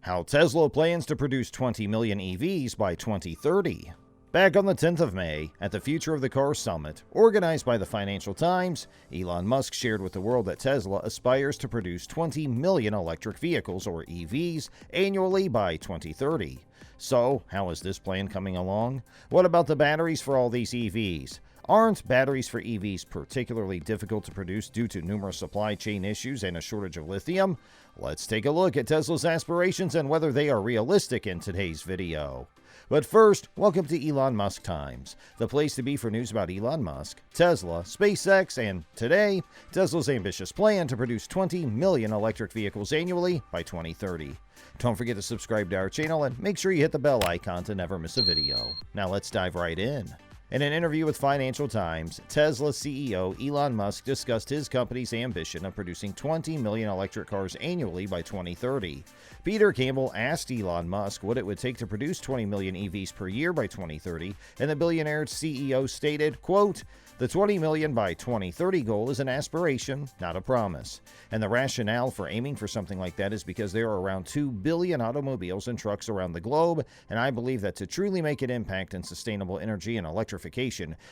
How Tesla plans to produce 20 million EVs by 2030. Back on the 10th of May, at the Future of the Car Summit, organized by the Financial Times, Elon Musk shared with the world that Tesla aspires to produce 20 million electric vehicles, or EVs, annually by 2030. So, how is this plan coming along? What about the batteries for all these EVs? Aren't batteries for EVs particularly difficult to produce due to numerous supply chain issues and a shortage of lithium? Let's take a look at Tesla's aspirations and whether they are realistic in today's video. But first, welcome to Elon Musk Times, the place to be for news about Elon Musk, Tesla, SpaceX, and today, Tesla's ambitious plan to produce 20 million electric vehicles annually by 2030. Don't forget to subscribe to our channel and make sure you hit the bell icon to never miss a video. Now let's dive right in. In an interview with Financial Times, Tesla CEO Elon Musk discussed his company's ambition of producing 20 million electric cars annually by 2030. Peter Campbell asked Elon Musk what it would take to produce 20 million EVs per year by 2030, and the billionaire's CEO stated, quote, "The 20 million by 2030 goal is an aspiration, not a promise. And the rationale for aiming for something like that is because there are around 2 billion automobiles and trucks around the globe, and I believe that to truly make an impact in sustainable energy and electrification,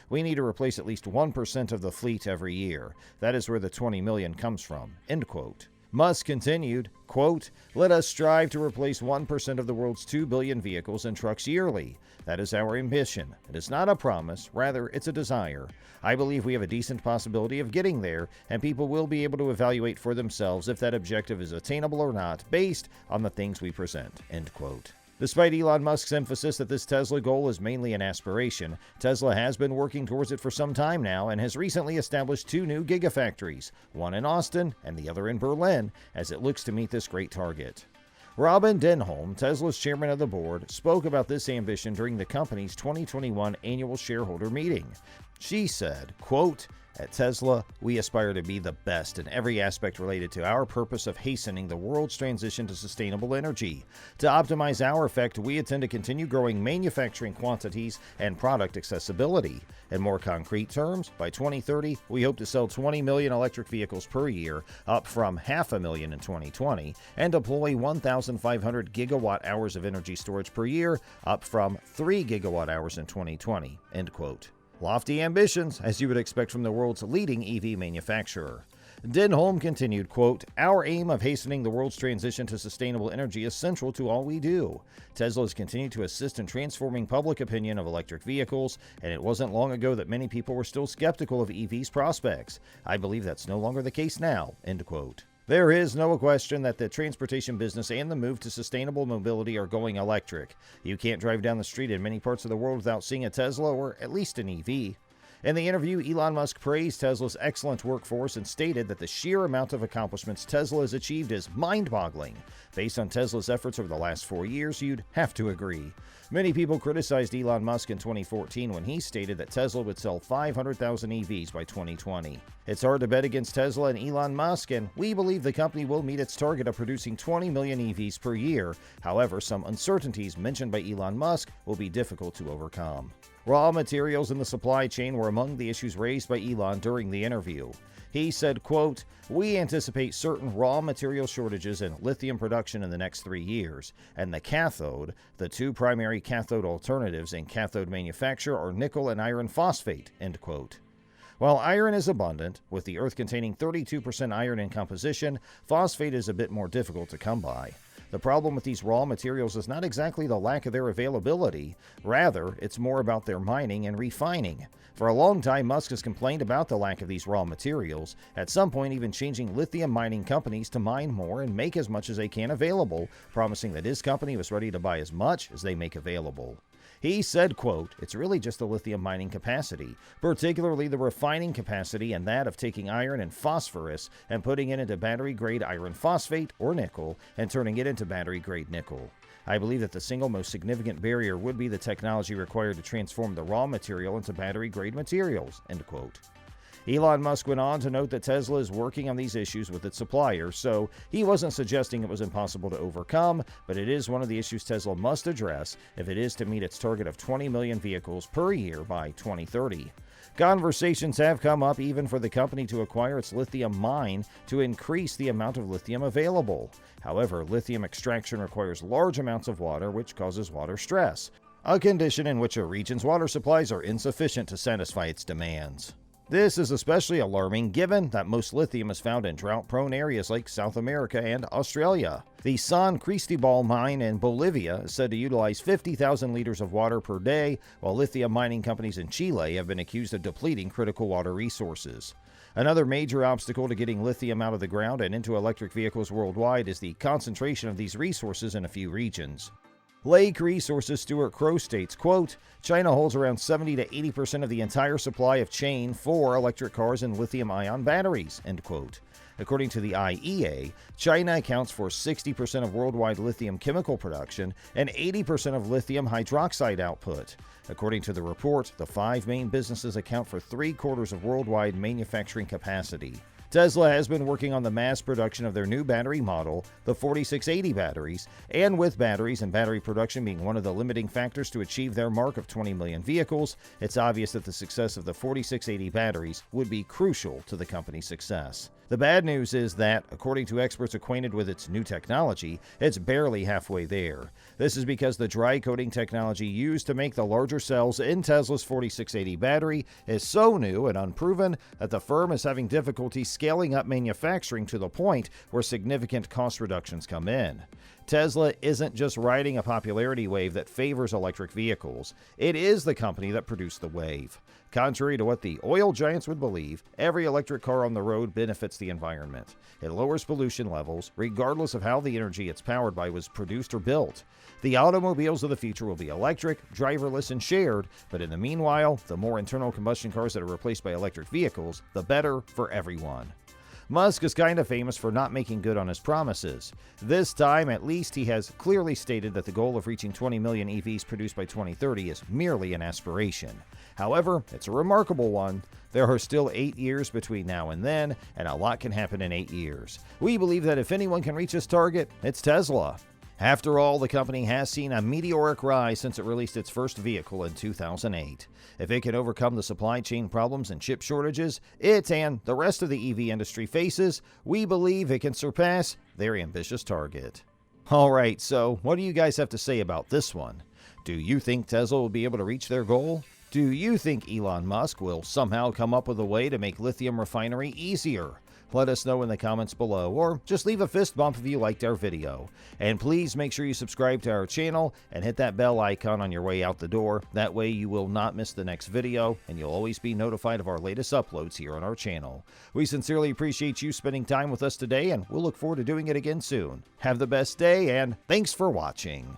we need to replace at least 1% of the fleet every year. That is where the 20 million comes from." End quote. Musk continued, quote, "Let us strive to replace 1% of the world's 2 billion vehicles and trucks yearly. That is our ambition. It is not a promise, rather it's a desire. I believe we have a decent possibility of getting there, and people will be able to evaluate for themselves if that objective is attainable or not based on the things we present." End quote. Despite Elon Musk's emphasis that this Tesla goal is mainly an aspiration, Tesla has been working towards it for some time now and has recently established 2 new gigafactories, one in Austin and the other in Berlin, as it looks to meet this great target. Robin Denholm, Tesla's chairman of the board, spoke about this ambition during the company's 2021 annual shareholder meeting. She said, quote, "At Tesla, we aspire to be the best in every aspect related to our purpose of hastening the world's transition to sustainable energy. To optimize our effect, we intend to continue growing manufacturing quantities and product accessibility. In more concrete terms, by 2030, we hope to sell 20 million electric vehicles per year, up from 500,000 in 2020, and deploy 1,500 gigawatt hours of energy storage per year, up from 3 gigawatt hours in 2020. End quote. Lofty ambitions, as you would expect from the world's leading EV manufacturer. Denholm continued, quote, "Our aim of hastening the world's transition to sustainable energy is central to all we do. Tesla has continued to assist in transforming public opinion of electric vehicles, and it wasn't long ago that many people were still skeptical of EV's prospects. I believe that's no longer the case now." End quote. There is no question that the transportation business and the move to sustainable mobility are going electric. You can't drive down the street in many parts of the world without seeing a Tesla or at least an EV. In the interview, Elon Musk praised Tesla's excellent workforce and stated that the sheer amount of accomplishments Tesla has achieved is mind-boggling. Based on Tesla's efforts over the last 4 years, you'd have to agree. Many people criticized Elon Musk in 2014 when he stated that Tesla would sell 500,000 EVs by 2020. It's hard to bet against Tesla and Elon Musk, and we believe the company will meet its target of producing 20 million EVs per year. However, some uncertainties mentioned by Elon Musk will be difficult to overcome. Raw materials in the supply chain were among the issues raised by Elon during the interview. He said, quote, "We anticipate certain raw material shortages in lithium production in the next 3 years, and the cathode, the 2 primary cathode alternatives in cathode manufacture are nickel and iron phosphate." End quote. While iron is abundant, with the Earth containing 32% iron in composition, phosphate is a bit more difficult to come by. The problem with these raw materials is not exactly the lack of their availability. Rather, it's more about their mining and refining. For a long time, Musk has complained about the lack of these raw materials, at some point even changing lithium mining companies to mine more and make as much as they can available, promising that his company was ready to buy as much as they make available. He said, quote, "It's really just the lithium mining capacity, particularly the refining capacity and that of taking iron and phosphorus and putting it into battery-grade iron phosphate or nickel and turning it into battery-grade nickel. I believe that the single most significant barrier would be the technology required to transform the raw material into battery-grade materials." End quote. Elon Musk went on to note that Tesla is working on these issues with its suppliers, so he wasn't suggesting it was impossible to overcome, but it is one of the issues Tesla must address if it is to meet its target of 20 million vehicles per year by 2030. Conversations have come up even for the company to acquire its lithium mine to increase the amount of lithium available. However, lithium extraction requires large amounts of water, which causes water stress, a condition in which a region's water supplies are insufficient to satisfy its demands. This is especially alarming given that most lithium is found in drought-prone areas like South America and Australia. The San Cristobal mine in Bolivia is said to utilize 50,000 liters of water per day, while lithium mining companies in Chile have been accused of depleting critical water resources. Another major obstacle to getting lithium out of the ground and into electric vehicles worldwide is the concentration of these resources in a few regions. Lake Resources Stuart Crow states, quote, China holds around 70 to 80% of the entire supply of chain for electric cars and lithium-ion batteries, end quote. According to the IEA, China accounts for 60% of worldwide lithium chemical production and 80% of lithium hydroxide output. According to the report, the 5 main businesses account for 3/4 of worldwide manufacturing capacity. Tesla has been working on the mass production of their new battery model, the 4680 batteries, and with batteries and battery production being one of the limiting factors to achieve their mark of 20 million vehicles, it's obvious that the success of the 4680 batteries would be crucial to the company's success. The bad news is that, according to experts acquainted with its new technology, it's barely halfway there. This is because the dry coating technology used to make the larger cells in Tesla's 4680 battery is so new and unproven that the firm is having difficulty scaling up manufacturing to the point where significant cost reductions come in. Tesla isn't just riding a popularity wave that favors electric vehicles. It is the company that produced the wave. Contrary to what the oil giants would believe, every electric car on the road benefits the environment. It lowers pollution levels, regardless of how the energy it's powered by was produced or built. The automobiles of the future will be electric, driverless, and shared, but in the meanwhile, the more internal combustion cars that are replaced by electric vehicles, the better for everyone. Musk is kind of famous for not making good on his promises. This time, at least, he has clearly stated that the goal of reaching 20 million EVs produced by 2030 is merely an aspiration. However, it's a remarkable one. There are still 8 years between now and then, and a lot can happen in 8 years. We believe that if anyone can reach this target, it's Tesla. After all, the company has seen a meteoric rise since it released its first vehicle in 2008. If it can overcome the supply chain problems and chip shortages it and the rest of the EV industry faces, we believe it can surpass their ambitious target. Alright, so what do you guys have to say about this one? Do you think Tesla will be able to reach their goal? Do you think Elon Musk will somehow come up with a way to make lithium refinery easier? Let us know in the comments below, or just leave a fist bump if you liked our video. And please make sure you subscribe to our channel and hit that bell icon on your way out the door. That way you will not miss the next video, and you'll always be notified of our latest uploads here on our channel. We sincerely appreciate you spending time with us today, and we'll look forward to doing it again soon. Have the best day, and thanks for watching.